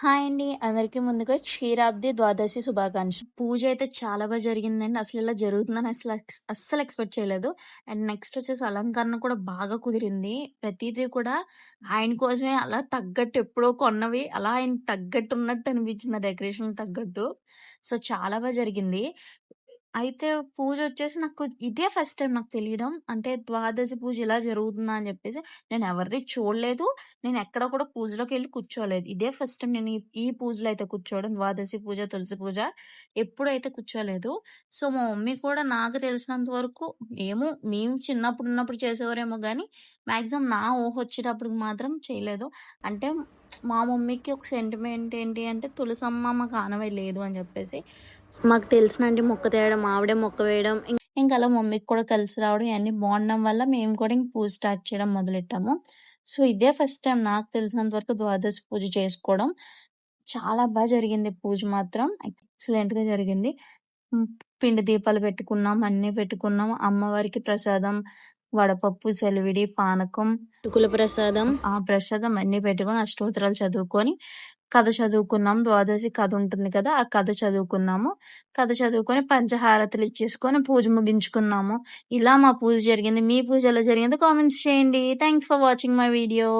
Hi అండి. అందరికీ ముందుగా క్షీరాబ్ది ద్వాదశి శుభాకాంక్షలు. పూజ అయితే చాలా జరిగిందండి. అసలు ఇలా జరుగుతుందని అస్సలు ఎక్స్‌పెక్ట్ చేయలేదు. అండ్ నెక్స్ట్ వచ్చేసి అలంకరణ కూడా బాగా కుదిరింది. ప్రతీదీ కూడా ఆయన కోసమే అలా తగ్గట్టు ఎప్పుడో కొన్నవి అలా ఆయనకి తగ్గట్టు ఉన్నట్టు అనిపించింది. ఆ డెకరేషన్‌కి తగ్గట్టు. సో, చాలా జరిగింది. అయితే పూజొచ్చేసి నాకు ఇదే ఫస్ట్ టైమ్ నాకు తెలియడం. అంటే ద్వాదశి పూజ ఇలా జరుగుతుందా అని జెప్పేసి. నేను ఎవరిది చూడలేదు. నేనెక్కడ కూడా పూజలోకెళ్ళి కూర్చోలేదు. ఇదే ఫస్ట్ టైమ్ నేను ఈ ఈ పూజలో అయితే కూర్చోవడం. ద్వాదశి పూజ, తులసి పూజ ఎప్పుడైతే కూర్చోలేదు. సో, మా మమ్మీ కూడా నాకు తెలిసినంత వరకు ఏమో మేము చిన్నప్పుడున్నప్పుడు చేసేవారేమో గానీ, మాక్సిమం నా ఊహొచ్చేటప్పటికి మాత్రం చేయలేదు. అంటే మా మమ్మీకి ఒక సెంటిమెంట్ ఏంటి అంటే తులసమ్మ మాకు ఆనవాయి అని జెప్పేసి. మాకు తెలిసినంటి మొక్క తేయడం, ఆవిడే మొక్క వేయడం, ఇంక అలా మమ్మీకి కూడా కలిసి రావడం ఇయన్నీ బావుండడం వల్ల మేము కూడా ఇంక పూజ స్టార్ట్ చేయడం మొదలెట్టాము. సో, ఇదే ఫస్ట్ టైమ్ నాకు తెలిసినంత వరకు ద్వాదశి పూజ చేసుకోవడం. చాలా జరిగింది పూజ మాత్రం. ఎక్సలెంట్‌గా జరిగింది. హ్మ్. పిండి దీపాలు పెట్టుకున్నాం, అన్నీ పెట్టుకున్నాం. అమ్మవారికి ప్రసాదం, వడపప్పు, సెలవిడి, పానకం, అటుకుల ప్రసాదం, ఆ ప్రసాదం అన్నీ పెట్టుకొని అష్టోత్తరాలు చదువుకొని కథ చదువుకున్నాం. ద్వాదశి కథ ఉంటుంది కదా! ఆ కథ చదువుకున్నాము. కథ చదువుకొని పంచహారతులు ఇచ్చేసుకొని పూజ ముగించుకున్నాము. ఇలా మా పూజ జరిగింది. మీ పూజ ఎలా జరిగిందో కామెంట్స్ చేయండి. Thanks for watching my video.